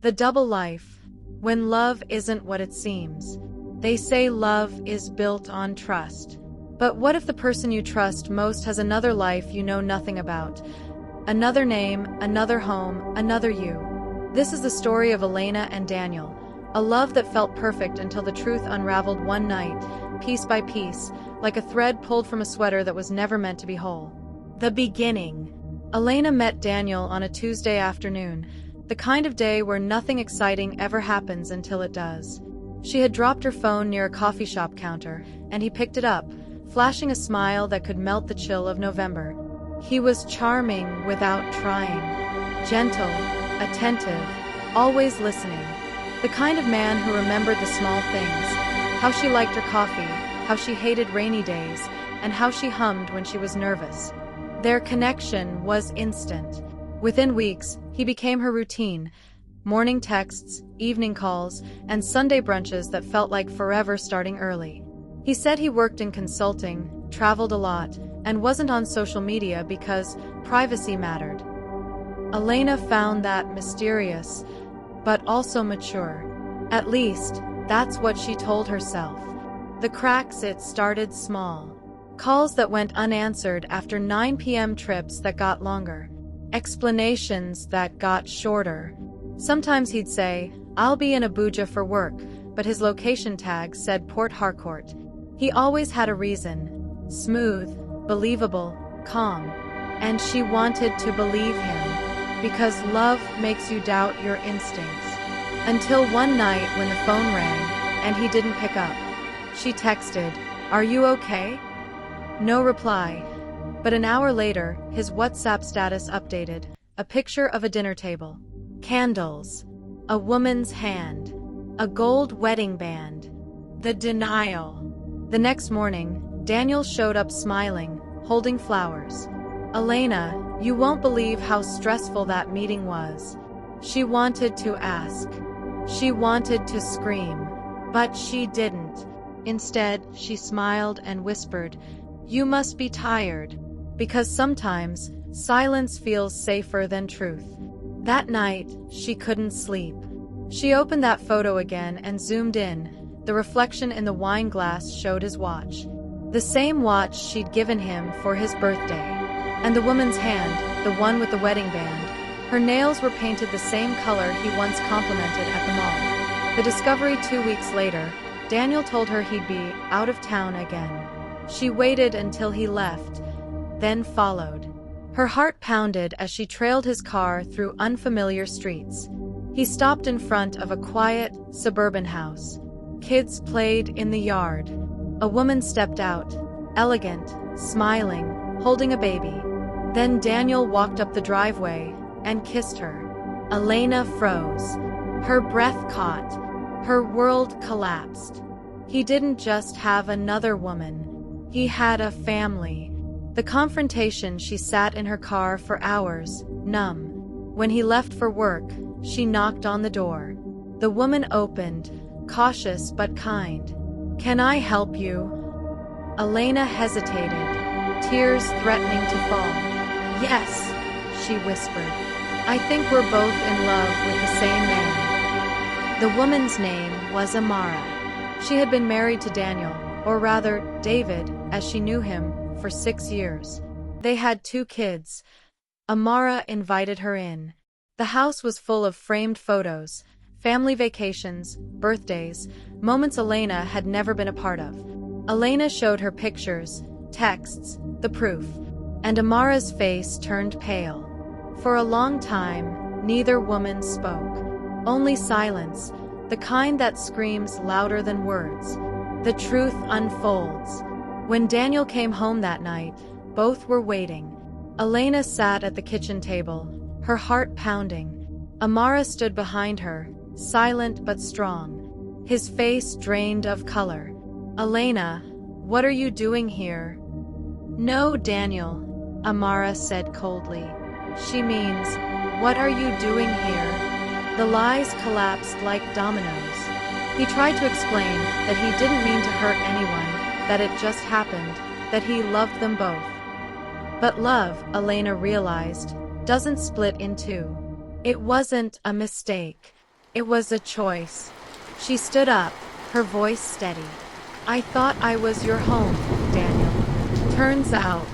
The double life. When love isn't what it seems. They say love is built on trust. But what if the person you trust most has another life you know nothing about? Another name, another home, another you. This is the story of Elena and Daniel. A love that felt perfect until the truth unraveled one night, piece by piece, like a thread pulled from a sweater that was never meant to be whole. The beginning. Elena met Daniel on a Tuesday afternoon, the kind of day where nothing exciting ever happens until it does. She had dropped her phone near a coffee shop counter, and he picked it up, flashing a smile that could melt the chill of November. He was charming without trying. Gentle, attentive, always listening. The kind of man who remembered the small things. How she liked her coffee, how she hated rainy days, and how she hummed when she was nervous. Their connection was instant. Within weeks, he became her routine. Morning texts, evening calls, and Sunday brunches that felt like forever starting early. He said he worked in consulting, traveled a lot, and wasn't on social media because privacy mattered. Elena found that mysterious, but also mature. At least, that's what she told herself. The cracks, it started small. Calls that went unanswered after 9 p.m. trips that got longer. Explanations that got shorter. Sometimes he'd say, "I'll be in Abuja for work," but his location tag said Port Harcourt. He always had a reason. Smooth, believable, calm. And she wanted to believe him, because love makes you doubt your instincts. Until one night when the phone rang, and he didn't pick up. She texted, "Are you okay?" No reply. But an hour later, his WhatsApp status updated, a picture of a dinner table. Candles. A woman's hand. A gold wedding band. The denial. The next morning, Daniel showed up smiling, holding flowers. "Elena, you won't believe how stressful that meeting was." She wanted to ask. She wanted to scream. But she didn't. Instead, she smiled and whispered, "You must be tired." Because sometimes, silence feels safer than truth. That night, she couldn't sleep. She opened that photo again and zoomed in. The reflection in the wine glass showed his watch. The same watch she'd given him for his birthday. And the woman's hand, the one with the wedding band, her nails were painted the same color he once complimented at the mall. The discovery 2 weeks later, Daniel told her he'd be out of town again. She waited until he left, then followed. Her heart pounded as she trailed his car through unfamiliar streets. He stopped in front of a quiet, suburban house. Kids played in the yard. A woman stepped out, elegant, smiling, holding a baby. Then Daniel walked up the driveway and kissed her. Elena froze. Her breath caught. Her world collapsed. He didn't just have another woman. He had a family. The confrontation, she sat in her car for hours, numb. When he left for work, she knocked on the door. The woman opened, cautious but kind. "Can I help you?" Elena hesitated, tears threatening to fall. "Yes," she whispered. "I think we're both in love with the same man." The woman's name was Amara. She had been married to Daniel, or rather, David, as she knew him, for 6 years. They had 2 kids. Amara invited her in. The house was full of framed photos, family vacations, birthdays, moments Elena had never been a part of. Elena showed her pictures, texts, the proof, and Amara's face turned pale. For a long time, neither woman spoke. Only silence, the kind that screams louder than words. The truth unfolds. When Daniel came home that night, both were waiting. Elena sat at the kitchen table, her heart pounding. Amara stood behind her, silent but strong, his face drained of color. "Elena, what are you doing here?" "No, Daniel," Amara said coldly. "She means, what are you doing here?" The lies collapsed like dominoes. He tried to explain that he didn't mean to hurt anyone, that it just happened, that he loved them both. But love, Elena realized, doesn't split in two. It wasn't a mistake. It was a choice. She stood up, her voice steady. I thought I was your home, Daniel. Turns out,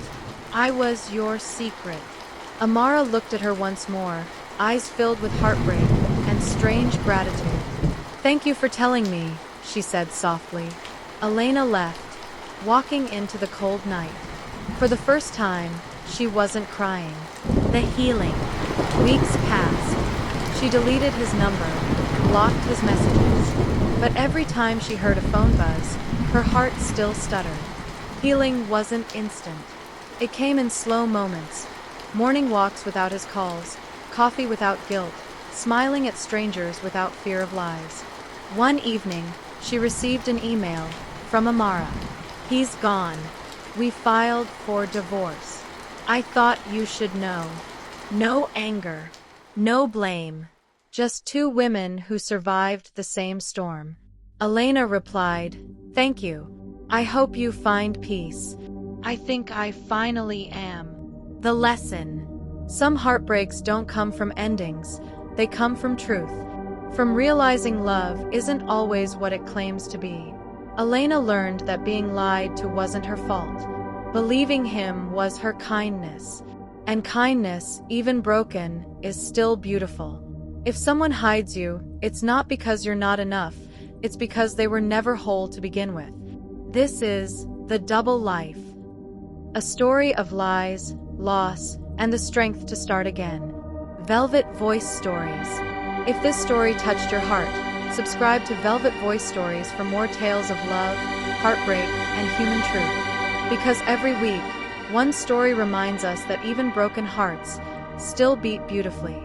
I was your secret. Amara looked at her once more, eyes filled with heartbreak and strange gratitude. Thank you for telling me, she said softly. Elena left, walking into the cold night. For the first time, she wasn't crying. The healing. Weeks passed. She deleted his number, blocked his messages. But every time she heard a phone buzz, her heart still stuttered. Healing wasn't instant. It came in slow moments. Morning walks without his calls, coffee without guilt, smiling at strangers without fear of lies. One evening, she received an email from Amara. He's gone. We filed for divorce. I thought you should know. No anger. No blame. Just two women who survived the same storm. Elena replied, "Thank you. I hope you find peace. I think I finally am." The lesson. Some heartbreaks don't come from endings. They come from truth. From realizing love isn't always what it claims to be. Elena learned that being lied to wasn't her fault. Believing him was her kindness. And kindness, even broken, is still beautiful. If someone hides you, it's not because you're not enough. It's because they were never whole to begin with. This is The Double Life. A story of lies, loss, and the strength to start again. Velvet Voice Stories. If this story touched your heart, subscribe to Velvet Voice Stories for more tales of love, heartbreak, and human truth. Because every week, one story reminds us that even broken hearts still beat beautifully.